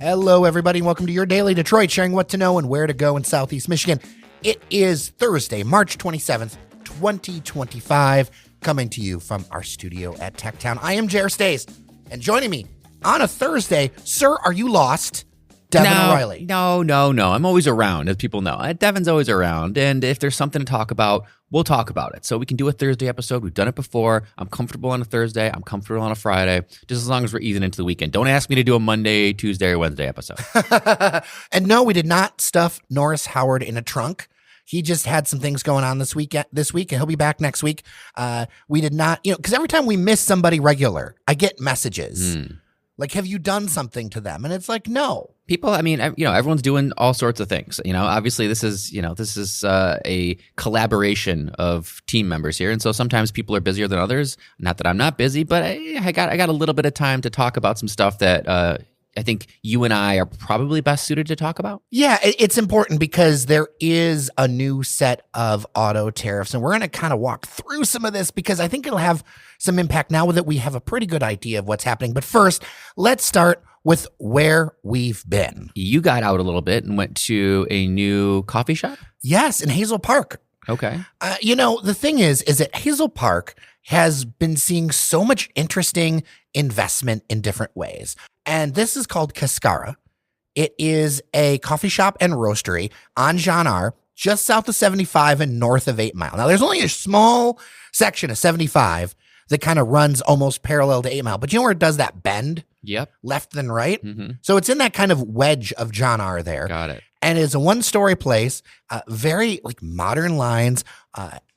Hello, everybody, and welcome to your Daily Detroit, sharing what to know and where to go in Southeast Michigan. It is Thursday, March 27th, 2025, coming to you from our studio at Techtown. I am Jer Stays, and joining me on a Thursday, sir, are you lost? Devon O'Reilly. No. I'm always around, as people know. Devon's always around, and if there's something to talk about, we'll talk about it. So we can do a Thursday episode. We've done it before. I'm comfortable on a Thursday. I'm comfortable on a Friday, just as long as we're easing into the weekend. Don't ask me to do a Monday, Tuesday, or Wednesday episode. And no, we did not stuff Norris Howard in a trunk. He just had some things going on this week, and he'll be back next week. We did not, because every time we miss somebody regular, I get messages. Like, have you done something to them? And it's like, no. People, everyone's doing all sorts of things. Obviously this is a collaboration of team members here. And so sometimes people are busier than others. Not that I'm not busy, but I got a little bit of time to talk about some stuff that I think you and I are probably best suited to talk about. Yeah, it's important because there is a new set of auto tariffs, and we're going to kind of walk through some of this because I think it'll have some impact now that we have a pretty good idea of what's happening. But first, let's start with where we've been. You got out a little bit and went to a new coffee shop? Yes, in Hazel Park. Okay. The thing is that Hazel Park has been seeing so much interesting investment in different ways. And this is called Cascara. It is a coffee shop and roastery on John R., just south of 75 and north of 8 Mile. Now, there's only a small section of 75 that kind of runs almost parallel to 8 Mile. But you know where it does that bend? Yep. Left and right? Mm-hmm. So it's in that kind of wedge of John R. there. Got it. And it's a one-story place, very modern lines,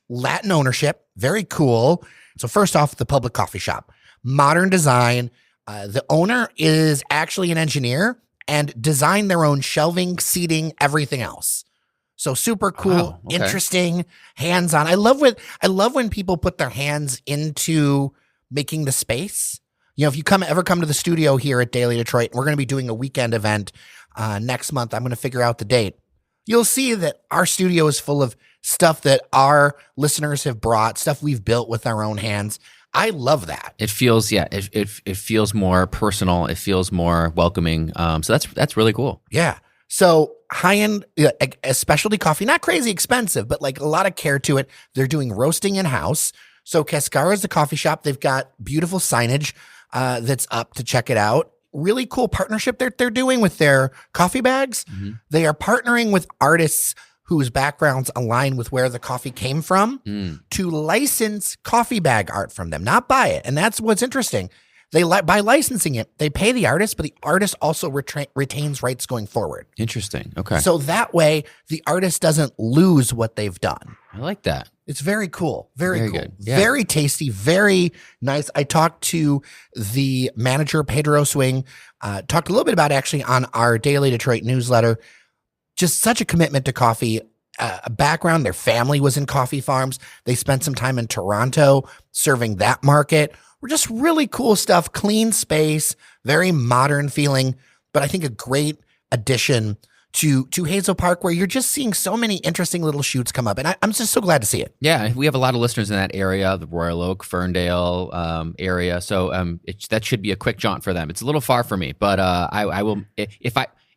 Latin ownership, very cool. So first off, the public coffee shop, modern design. The owner is actually an engineer and designed their own shelving, seating, everything else. So super cool, wow, okay. Interesting, hands-on. I love when people put their hands into making the space. If you ever come to the studio here at Daily Detroit, we're going to be doing a weekend event next month. I'm going to figure out the date. You'll see that our studio is full of stuff that our listeners have brought, stuff we've built with our own hands. I love that. It feels, it feels more personal. It feels more welcoming. So that's really cool. Yeah. So high-end, a specialty coffee, not crazy expensive, but a lot of care to it. They're doing roasting in-house. So Cascara is the coffee shop. They've got beautiful signage that's up to check it out. Really cool partnership they're doing with their coffee bags. Mm-hmm. They are partnering with artists whose backgrounds align with where the coffee came from to license coffee bag art from them, not buy it. And that's what's interesting. By licensing it, they pay the artist, but the artist also retains rights going forward. Interesting. Okay. So that way, the artist doesn't lose what they've done. I like that. It's very cool. Very cool. Good. Yeah. Very tasty. Very nice. I talked to the manager, Pedro Swing, talked a little bit about actually on our Daily Detroit newsletter. Just such a commitment to coffee, a background. Their family was in coffee farms. They spent some time in Toronto serving that market. We're just really cool stuff, clean space, very modern feeling, but I think a great addition to Hazel Park where you're just seeing so many interesting little shoots come up. And I'm just so glad to see it. Yeah, we have a lot of listeners in that area, the Royal Oak, Ferndale area. So that should be a quick jaunt for them. It's a little far for me, but I will,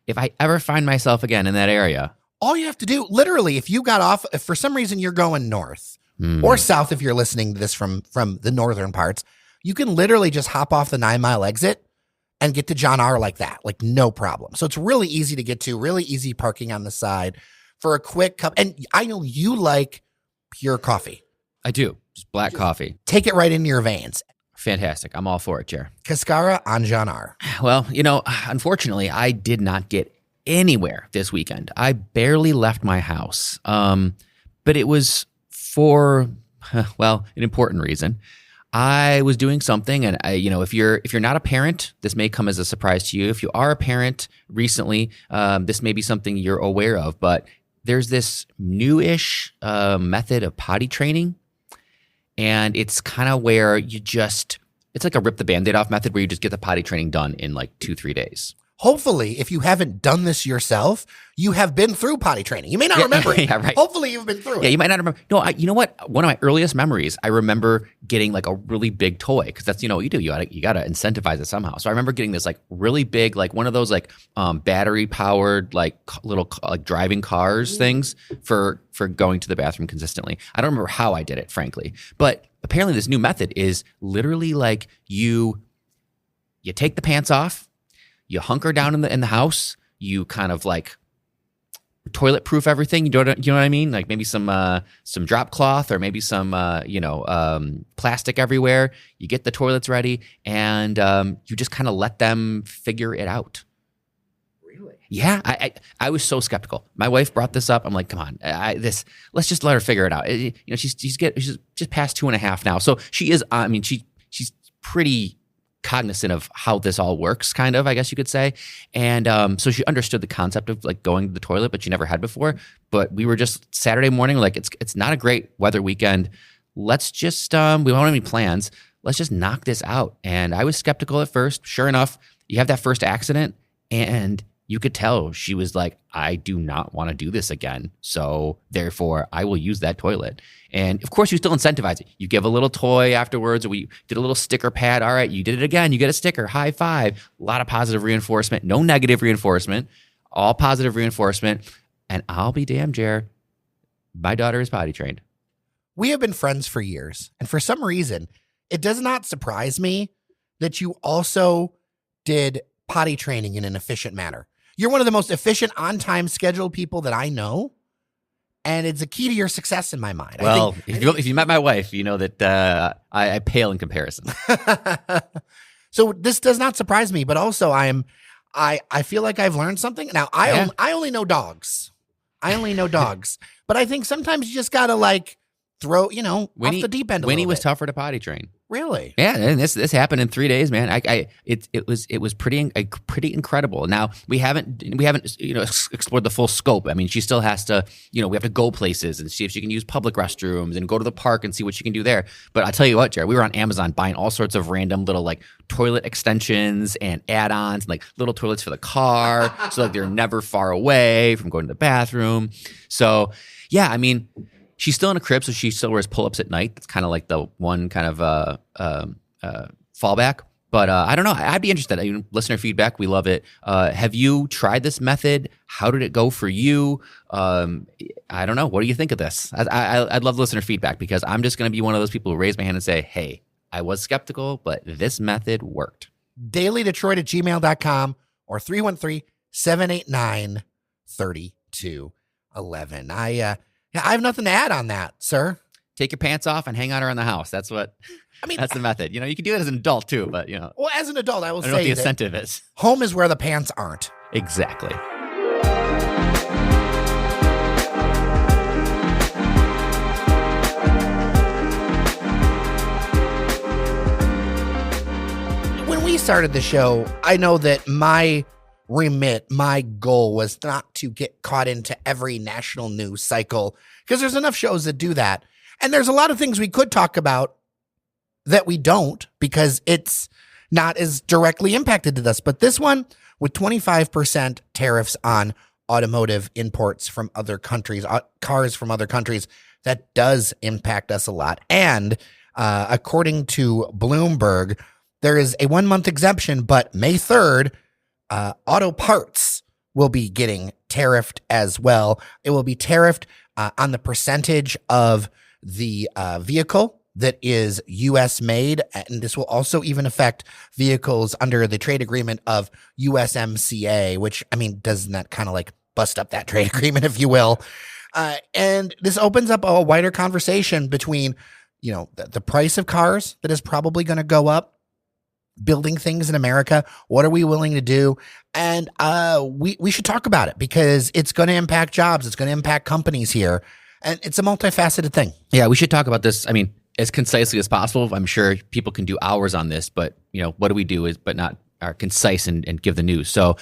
if I ever find myself again in that area. All you have to do, literally, if you got off, if for some reason you're going north or south, if you're listening to this from the northern parts, you can literally just hop off the 9 Mile exit and get to John R. like that, no problem. So it's really easy to get to, really easy parking on the side for a quick cup. And I know you like pure coffee. I do. Just black coffee. Take it right into your veins. Fantastic. I'm all for it, Jer. Cascara on John R. Well, unfortunately, I did not get anywhere this weekend. I barely left my house. But it was for, an important reason. I was doing something, and if you're not a parent, this may come as a surprise to you. If you are a parent recently, this may be something you're aware of. But there's this newish method of potty training, and it's kind of where it's like a rip the Band-Aid off method, where you just get the potty training done in 2-3 days. hopefully, if you haven't done this yourself, you have been through potty training. You may not remember it. Yeah, right. Hopefully, you've been through it. Yeah, you might not remember. No, you know what? One of my earliest memories, I remember getting like a really big toy because that's what you do. You gotta incentivize it somehow. So I remember getting this like really big, like one of those like battery powered like little like driving cars things for going to the bathroom consistently. I don't remember how I did it, frankly, but apparently this new method is literally like you take the pants off. You hunker down in the house. You kind of like toilet proof everything. You know what I mean? Like maybe some drop cloth or maybe some plastic everywhere. You get the toilets ready and you just kind of let them figure it out. Really? Yeah, I was so skeptical. My wife brought this up. I'm like, come on, let's just let her figure it out. She's just past 2.5 now, so she is. I mean, she's pretty cognizant of how this all works, kind of, I guess you could say. And so she understood the concept of like going to the toilet, but she never had before. But we were just Saturday morning, like it's not a great weather weekend. Let's just we don't have any plans. Let's just knock this out. And I was skeptical at first. Sure enough, you have that first accident and you could tell she was like, I do not want to do this again. So therefore, I will use that toilet. And of course, you still incentivize it. You give a little toy afterwards, or we did a little sticker pad. All right, you did it again. You get a sticker. High five. A lot of positive reinforcement. No negative reinforcement. All positive reinforcement. And I'll be damned, Jer. My daughter is potty trained. We have been friends for years. And for some reason, it does not surprise me that you also did potty training in an efficient manner. You're one of the most efficient, on-time, scheduled people that I know, and it's a key to your success in my mind. Well, if you met my wife, you know that I pale in comparison. So this does not surprise me, but also I feel like I've learned something. Now, I only know dogs. But I think sometimes you just got to like throw, off the deep end a Winnie little was bit. tougher to potty train. Really? Yeah, and this happened in 3 days, man. It was pretty incredible. Now we haven't explored the full scope. I mean, she still has to, we have to go places and see if she can use public restrooms and go to the park and see what she can do there. But I'll tell you what, Jared, we were on Amazon buying all sorts of random little like toilet extensions and add-ons, and, like little toilets for the car, so like they're never far away from going to the bathroom. So yeah, I mean, she's still in a crib, so she still wears pull-ups at night. That's kind of like the one kind of fallback. But I don't know. I'd be interested. Listener feedback, we love it. Have you tried this method? How did it go for you? I don't know. What do you think of this? I'd love listener feedback because I'm just going to be one of those people who raise my hand and say, hey, I was skeptical, but this method worked. dailydetroit@gmail.com or 313-789-3211. I have nothing to add on that, sir. Take your pants off and hang out around the house. That's what. I mean, that's the method. You can do it as an adult too, but Well, as an adult, I will I don't know say what the incentive is. Home is where the pants aren't. Exactly. When we started the show, I know that my remit, my goal was not to get caught into every national news cycle because there's enough shows that do that. And there's a lot of things we could talk about that we don't because it's not as directly impacted to us. But this one, with 25% tariffs on automotive imports from other countries, cars from other countries, that does impact us a lot. And according to Bloomberg, there is a 1-month exemption, but May 3rd, auto parts will be getting tariffed as well. It will be tariffed on the percentage of the vehicle that is U.S. made, and this will also even affect vehicles under the trade agreement of USMCA, which, I mean, doesn't that kind of like bust up that trade agreement, if you will? And this opens up a wider conversation between, the price of cars that is probably going to go up, building things in America. What are we willing to do? And we should talk about it because it's going to impact jobs. It's going to impact companies here. And it's a multifaceted thing. Yeah, we should talk about this. I mean, as concisely as possible. I'm sure people can do hours on this, but what do we do but not are concise and give the news. So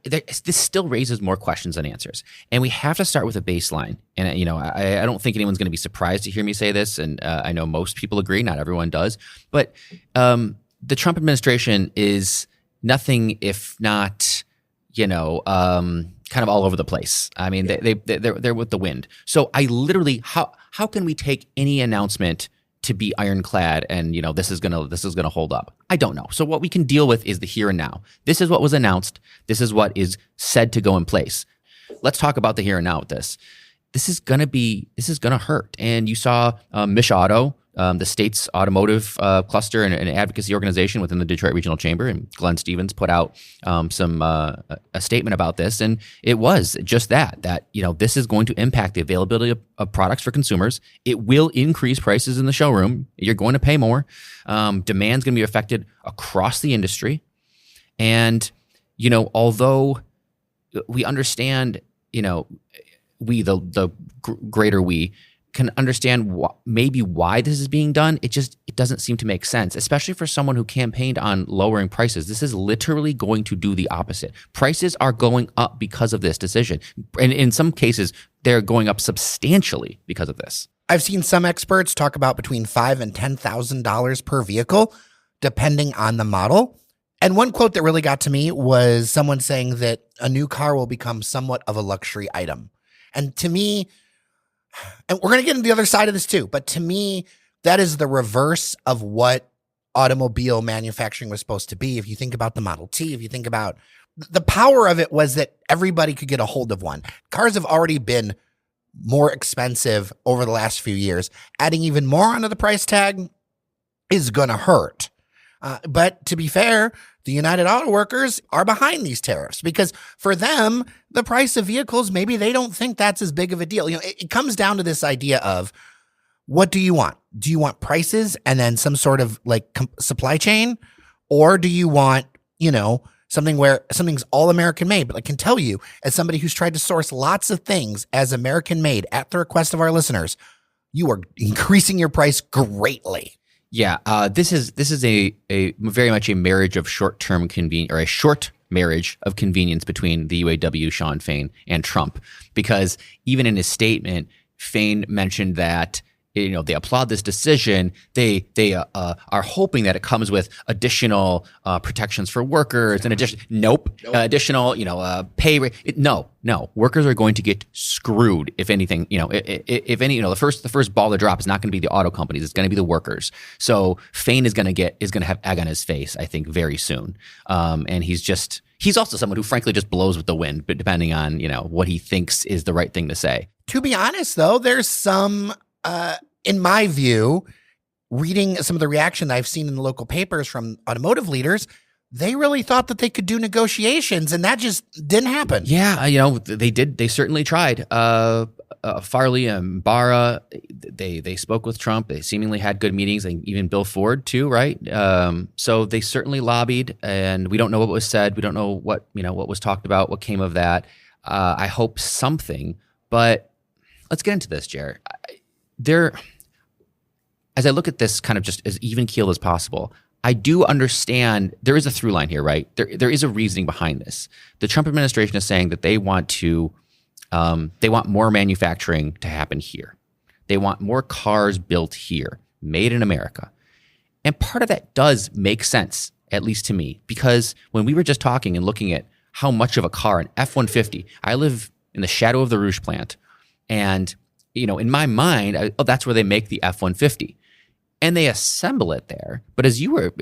this still raises more questions than answers. And we have to start with a baseline. And, I don't think anyone's going to be surprised to hear me say this. And I know most people agree. Not everyone does. But the Trump administration is nothing if not, kind of all over the place. I mean, they're with the wind. So I literally, how can we take any announcement to be ironclad and this is gonna hold up? I don't know. So what we can deal with is the here and now. This is what was announced. This is what is said to go in place. Let's talk about the here and now with this. This is gonna hurt. And you saw Mish Auto, the state's automotive cluster and advocacy organization within the Detroit Regional Chamber, and Glenn Stevens put out a statement about this, and it was just that this is going to impact the availability of products for consumers. It will increase prices in the showroom. You're going to pay more. Demand's going to be affected across the industry, and although we understand, the greater we can understand maybe why this is being done. It doesn't seem to make sense, especially for someone who campaigned on lowering prices. This is literally going to do the opposite. Prices are going up because of this decision. And in some cases, they're going up substantially because of this. I've seen some experts talk about between $5,000 and $10,000 per vehicle, depending on the model. And one quote that really got to me was someone saying that a new car will become somewhat of a luxury item. And to me, and we're going to get into the other side of this too, but to me, that is the reverse of what automobile manufacturing was supposed to be. If you think about the Model T, if you think about the power of it, was that everybody could get a hold of one. Cars have already been more expensive over the last few years. Adding even more onto the price tag is going to hurt. But to be fair, the United Auto Workers are behind these tariffs because for them, the price of vehicles, maybe they don't think that's as big of a deal. It comes down to this idea of, what do you want? Do you want prices and then some sort of supply chain? Or do you want, something where something's all American made? But I can tell you, as somebody who's tried to source lots of things as American made at the request of our listeners, you are increasing your price greatly. Yeah, this is a very much a marriage of short-term convenience, or a short marriage of convenience between the UAW, Shawn Fain, and Trump. Because even in his statement, Fain mentioned that they applaud this decision. They are hoping that it comes with additional protections for workers and additional pay rate. No, workers are going to get screwed if anything. If any, the first ball to drop is not going to be the auto companies. It's going to be the workers. So Fain is going to have egg on his face, I think, very soon. And he's also someone who frankly just blows with the wind, but depending on what he thinks is the right thing to say. To be honest, though, there's some. In my view, reading some of the reaction that I've seen in the local papers from automotive leaders, they really thought that they could do negotiations, and that just didn't happen. Yeah, they did. They certainly tried. Farley and Barra, they spoke with Trump. They seemingly had good meetings, and even Bill Ford too, right? So they certainly lobbied, and we don't know what was said. We don't know what was talked about, what came of that. I hope something, but let's get into this, Jared. As I look at this kind of just as even keel as possible, I do understand there is a through line here, right? There is a reasoning behind this. The Trump administration is saying that they want more manufacturing to happen here. They want more cars built here, made in America. And part of that does make sense, at least to me, because when we were just talking and looking at how much of a car, an F-150, I live in the shadow of the Rouge plant, and in my mind, that's where they make the F-150. And they assemble it there. But as you were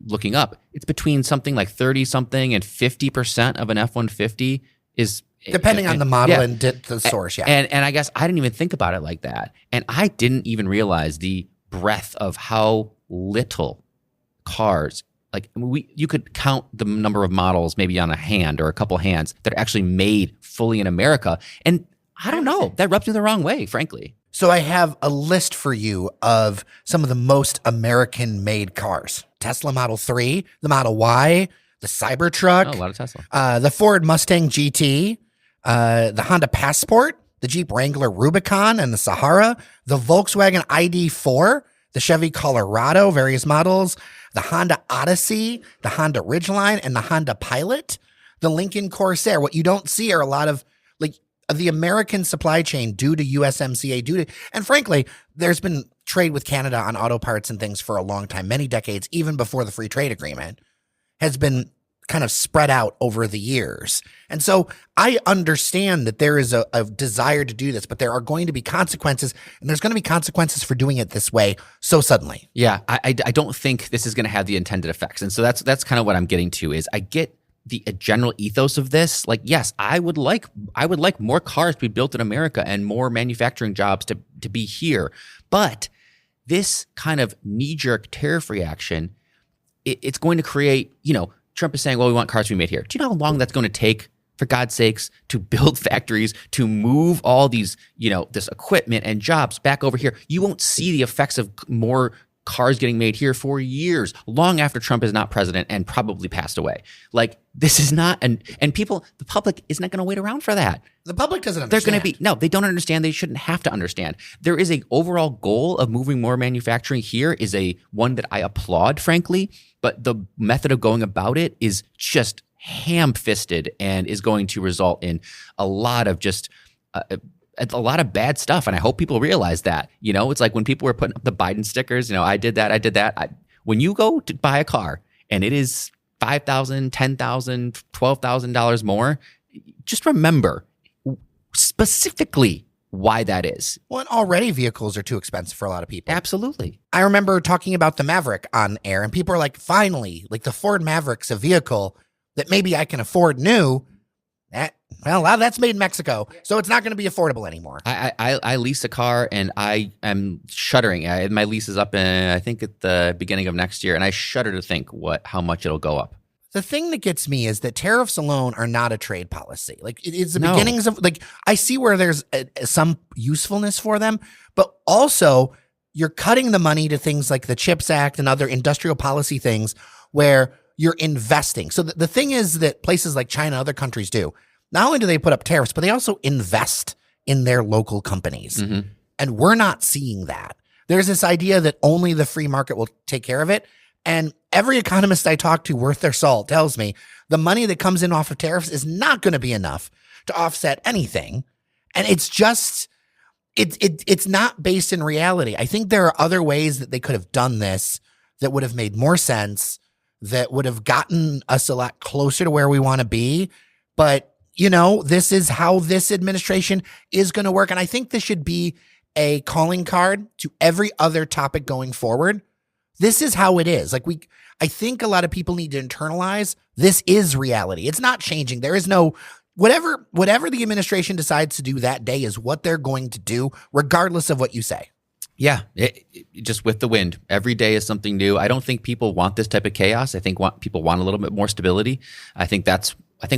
looking up, it's between something like 30 something and 50% of an F-150 is depending on the model and the source. Yeah. And I guess I didn't even think about it like that. And I didn't even realize the breadth of how little cars, you could count the number of models maybe on a hand or a couple hands that are actually made fully in America. And I don't know, that rubs me the wrong way, frankly. So I have a list for you of some of the most American-made cars. Tesla Model 3, the Model Y, the Cybertruck. A lot of Tesla. The Ford Mustang GT, the Honda Passport, the Jeep Wrangler Rubicon and the Sahara, the Volkswagen ID4, the Chevy Colorado, various models, the Honda Odyssey, the Honda Ridgeline, and the Honda Pilot, the Lincoln Corsair. What you don't see are a lot of the American supply chain due to USMCA, and frankly, there's been trade with Canada on auto parts and things for a long time, many decades, even before the free trade agreement. has been kind of spread out over the years. And so I understand that there is a desire to do this, but there are going to be consequences, and there's going to be consequences for doing it this way so suddenly. Yeah, I don't think this is going to have the intended effects. And so that's kind of what I'm getting to is I get the general ethos of this. Like, yes, I would like more cars to be built in America and more manufacturing jobs to be here. But this kind of knee-jerk tariff reaction, it's going to create, Trump is saying, well, we want cars to be made here. Do you know how long that's going to take, for God's sakes, to build factories, to move all these, this equipment and jobs back over here? You won't see the effects of more cars getting made here for years, long after Trump is not president and probably passed away. Like, this is not, and people, the public is not going to wait around for that. The public doesn't They're understand. going to be, no, they don't understand. They shouldn't have to understand. There is a overall goal of moving more manufacturing here is one that I applaud, frankly, but the method of going about it is just ham-fisted and is going to result in a lot of just a lot of bad stuff. And I hope people realize that. It's like when people were putting up the Biden stickers, I did that. When you go to buy a car and it is $5,000, $10,000, $12,000 more, just remember specifically why that is. Well, and already vehicles are too expensive for a lot of people. Absolutely. I remember talking about the Maverick on air, and people are like, finally, like the Ford Maverick's a vehicle that maybe I can afford new. Well, a lot of that's made in Mexico, so it's not going to be affordable anymore. I lease a car, and I am shuddering. My lease is up I think at the beginning of next year, and I shudder to think how much it'll go up. The thing that gets me is that tariffs alone are not a trade policy. Like, it's the beginnings of, like, I see where there's some usefulness for them, but also you're cutting the money to things like the CHIPS Act and other industrial policy things where you're investing. So the thing is that places like China and other countries do, not only do they put up tariffs, but they also invest in their local companies. Mm-hmm. And we're not seeing that. There's this idea that only the free market will take care of it. And every economist I talk to worth their salt tells me the money that comes in off of tariffs is not going to be enough to offset anything. And it's just, it's not based in reality. I think there are other ways that they could have done this that would have made more sense, that would have gotten us a lot closer to where we want to be. But, this is how this administration is going to work. And I think this should be a calling card to every other topic going forward. This is how it is. Like, I think a lot of people need to internalize this is reality. It's not changing. There is no, whatever the administration decides to do that day is what they're going to do, regardless of what you say. Yeah, just with the wind. Every day is something new. I don't think people want this type of chaos. I think people want a little bit more stability. I think what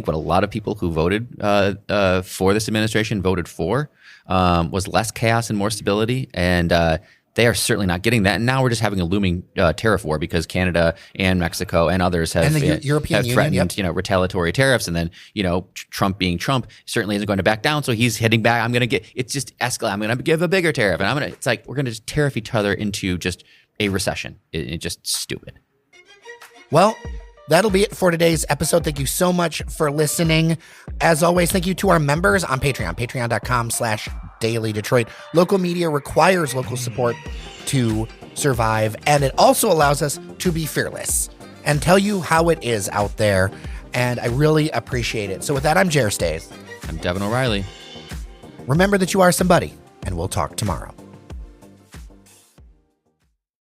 a lot of people who voted for this administration voted for was less chaos and more stability. And they are certainly not getting that. And now we're just having a looming tariff war because Canada and Mexico and others have, European Union, threatened, retaliatory tariffs. And then, Trump being Trump certainly isn't going to back down. So he's hitting back. It's just escalate. I'm going to give a bigger tariff. And it's like, we're going to just tariff each other into just a recession. It's just stupid. Well, that'll be it for today's episode. Thank you so much for listening. As always, thank you to our members on Patreon, patreon.com/dailydetroit. Local media requires local support to survive, and it also allows us to be fearless and tell you how it is out there, and I really appreciate it. So with that, I'm Jer Stays. I'm Devin O'Reilly. Remember that you are somebody, and we'll talk tomorrow.